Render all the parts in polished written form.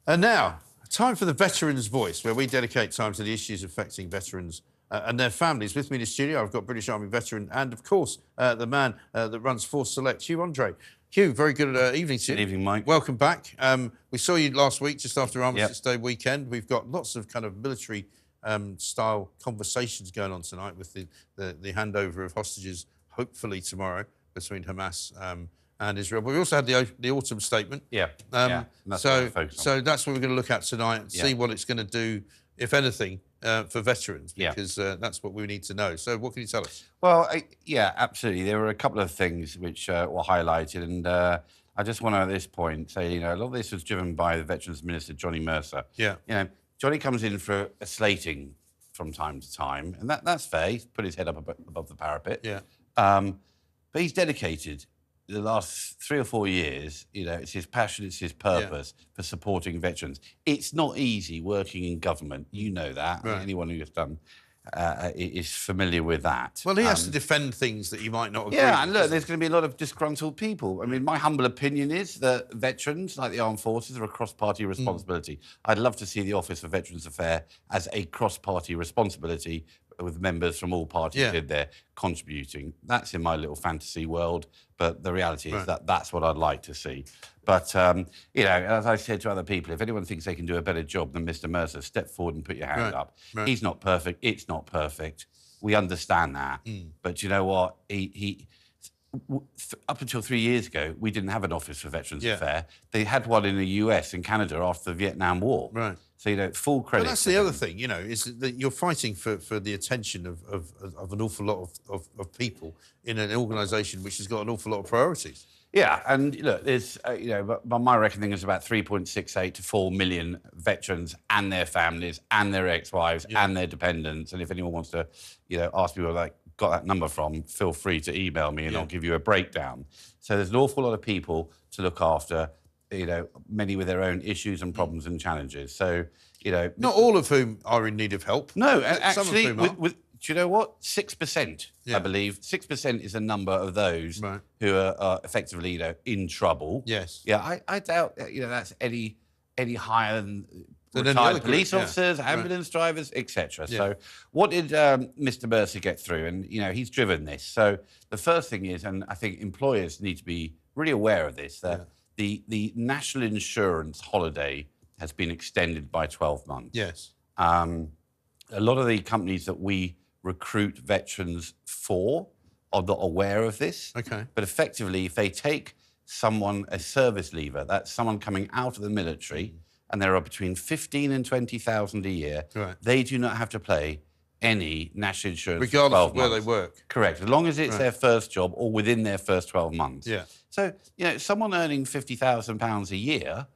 And now, time for the Veterans' Voice, where we dedicate time to the issues affecting veterans and their families. With me in the studio, I've got British Army veteran and, of course, the man that runs Forceselect, Hugh Andree. Hugh, very good evening to you. Good evening, Mike. Welcome back. We saw you last week, just after Armistice Day weekend. We've got lots of kind of military style conversations going on tonight with the handover of hostages, hopefully tomorrow, between Hamas and Israel. But we also had the autumn statement. So that's what we're going to look at tonight and see what it's going to do, if anything, for veterans, because that's what we need to know. So what can you tell us? Well, yeah, absolutely. There were a couple of things which were highlighted, and I just want to, at this point, say, a lot of this was driven by the Veterans Minister, Johnny Mercer. Yeah. Johnny comes in for a slating from time to time, and that's fair. He's put his head up above the parapet. Yeah. But he's dedicated the last 3 or 4 years, it's his passion, it's his purpose for supporting veterans. It's not easy working in government, you know that. Right. Anyone who has done is familiar with that. Well, he has to defend things that you might not agree with. Yeah, and look, there's going to be a lot of disgruntled people. I mean, my humble opinion is that veterans, like the armed forces, are a cross-party responsibility. I'd love to see the Office for Veterans Affairs as a cross-party responsibility with members from all parties in there contributing. That's in my little fantasy world, but the reality is that that's what I'd like to see. But, as I said to other people, if anyone thinks they can do a better job than Mr. Mercer, step forward and put your hand up. Right. He's not perfect. It's not perfect. We understand that. But you know what? Up until 3 years ago, we didn't have an Office for Veterans Affairs. They had one in the US and Canada after the Vietnam War. Right. So, full credit. But that's the other thing, is that you're fighting for the attention of an awful lot of people in an organisation which has got an awful lot of priorities. Yeah, and look, there's, by my reckoning, there's about 3.68 to 4 million veterans and their families and their ex-wives and their dependents. And if anyone wants to, ask me where I got that number from, feel free to email me and I'll give you a breakdown. So there's an awful lot of people to look after, many with their own issues and problems and challenges. So, not all of whom are in need of help. No, actually, do you know what? 6%, I believe. 6% is a number of those who are effectively, in trouble. Yes. Yeah, I doubt, that's any higher than retired police officers, ambulance drivers, etc. Yeah. So what did Mr. Mercer get through? And, he's driven this. So the first thing is, and I think employers need to be really aware of this, that the national insurance holiday has been extended by 12 months. Yes. A lot of the companies that we recruit veterans for are not aware of this. Okay. But effectively, if they take someone, a service leaver, that's someone coming out of the military, and there are between 15 and 20,000 a year, they do not have to pay any national insurance regardless of where they work. Correct, as long as it's their first job or within their first 12 months. Yeah. So, someone earning £50,000 a year,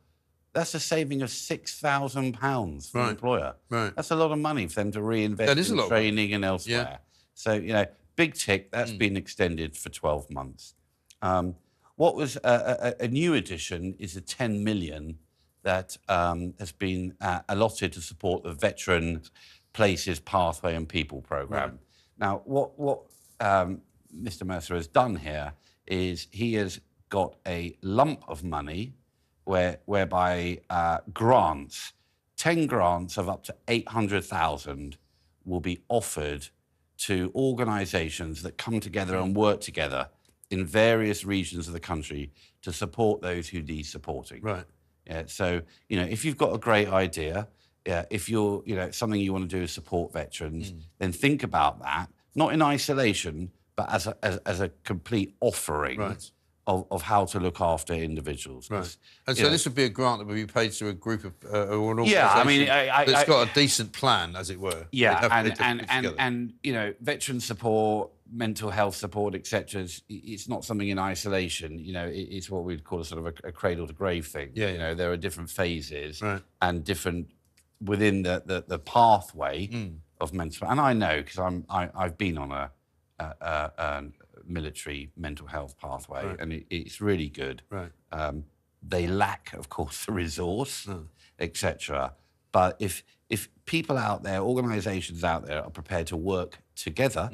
that's a saving of £6,000 for the employer. Right. That's a lot of money for them to reinvest in training and elsewhere. Yeah. So, big tick, that's been extended for 12 months. What was a new addition is the 10 million that has been allotted to support the Veteran Places, Pathway and People programme. Right. Now, what Mr. Mercer has done here is he has got a lump of money whereby grants, 10 grants of up to 800,000 will be offered to organisations that come together and work together in various regions of the country to support those who need supporting. Right. Yeah, so, if you've got a great idea, if you're, something you want to do is support veterans, then think about that, not in isolation, but as a complete offering of how to look after individuals. Right. And so this would be a grant that would be paid to a group of, or an organisation that's got a decent plan, as it were. Yeah, and veteran support, mental health support, etc. It's not something in isolation. It's what we'd call a sort of a cradle to grave thing. Yeah. There are different phases and different within the pathway of mental. And I know because I've been on a military mental health pathway, and it's really good. Right. They lack, of course, the resource, etc. But if people out there, organisations out there, are prepared to work together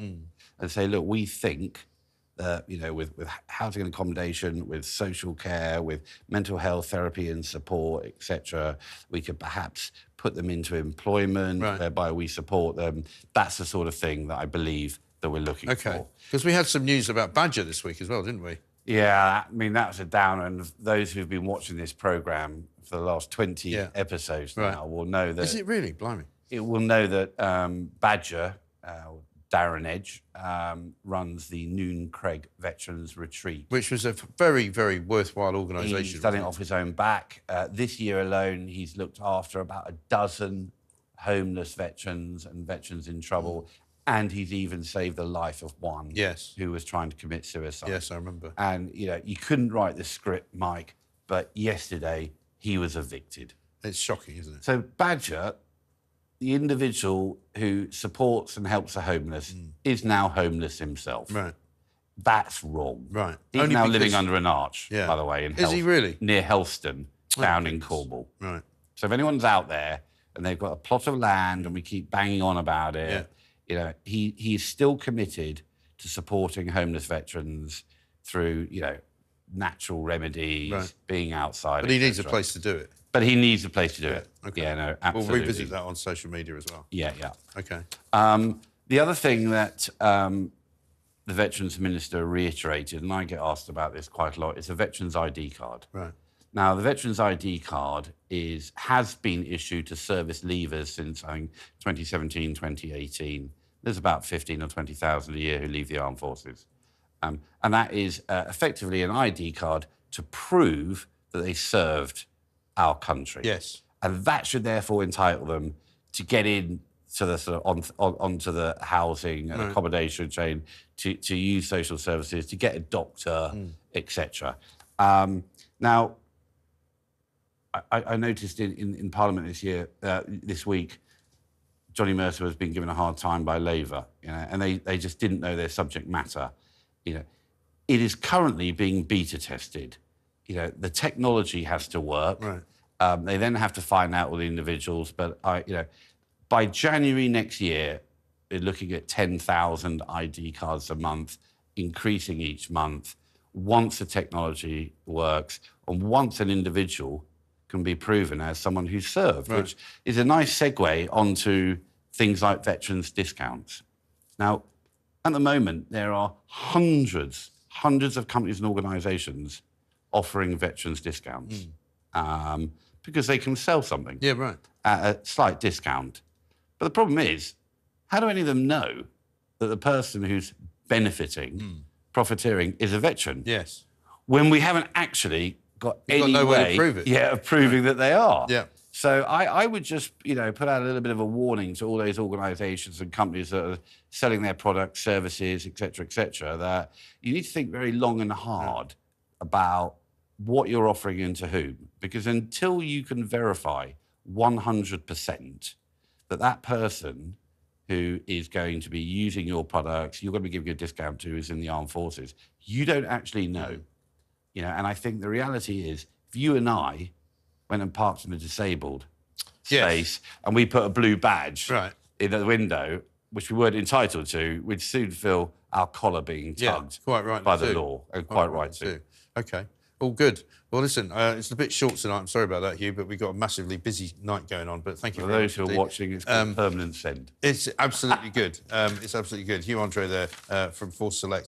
and say, look, we think with housing and accommodation, with social care, with mental health therapy and support, etc. We could perhaps put them into employment, whereby we support them. That's the sort of thing that I believe that we're looking for. Because we had some news about Badger this week as well, didn't we? Yeah, I mean, that was a downer. And those who've been watching this programme for the last 20 episodes now will know that... Is it really? Blimey. It will know that Badger, Darren Edge, runs the Noon Craig Veterans Retreat. Which was a very, very worthwhile organisation. He's done it off his own back. This year alone, he's looked after about a dozen homeless veterans and veterans in trouble. And he's even saved the life of one who was trying to commit suicide. Yes, I remember. And, you couldn't write the script, Mike, but yesterday he was evicted. It's shocking, isn't it? So Badger, the individual who supports and helps the homeless, is now homeless himself. Right. That's wrong. Right. He's Only now living under an arch, by the way. Is he really? Near Helston, down in Cornwall. Right. So if anyone's out there and they've got a plot of land and we keep banging on about it, he is still committed to supporting homeless veterans through, natural remedies, being outside. But he needs a place to do it. But he needs a place to do it. Okay. Yeah, no, absolutely. We'll revisit that on social media as well. Yeah. Okay. The other thing that the Veterans Minister reiterated, and I get asked about this quite a lot, is a Veterans ID card. Right. Now, the Veterans ID card has been issued to service leavers since, I think, 2017, 2018. There's about 15 or 20,000 a year who leave the armed forces. And that is effectively an ID card to prove that they served our country. Yes. And that should therefore entitle them to get in to the sort of onto the housing and accommodation chain, to use social services, to get a doctor, etc. Now, I noticed in Parliament this week, Johnny Mercer has been given a hard time by Labour, and they just didn't know their subject matter. It is currently being beta tested. The technology has to work. Right. They then have to find out all the individuals, but by January next year, we're looking at 10,000 ID cards a month, increasing each month. Once the technology works, and once an individual can be proven as someone who's served, which is a nice segue onto things like veterans discounts. Now, at the moment, there are hundreds of companies and organisations offering veterans discounts because they can sell something at a slight discount. But the problem is, how do any of them know that the person who's benefiting, profiteering, is a veteran? Yes. When we haven't actually got any no way way to prove it. of proving that they are. Yeah. So I would just, put out a little bit of a warning to all those organisations and companies that are selling their products, services, et cetera, that you need to think very long and hard about what you're offering and to whom. Because until you can verify 100% that person who is going to be using your products, you're going to be giving a discount to, is in the armed forces, you don't actually know. And I think the reality is, if you and I went and parked in a disabled space and we put a blue badge in the window, which we weren't entitled to, we'd soon feel our collar being tugged by the law, and quite right too. Okay, all good. Well, listen, it's a bit short tonight. I'm sorry about that, Hugh, but we've got a massively busy night going on. But thank you for very those who are watching. It's called permanent send. It's absolutely good. It's absolutely good. Hugh Andree there from Forceselect.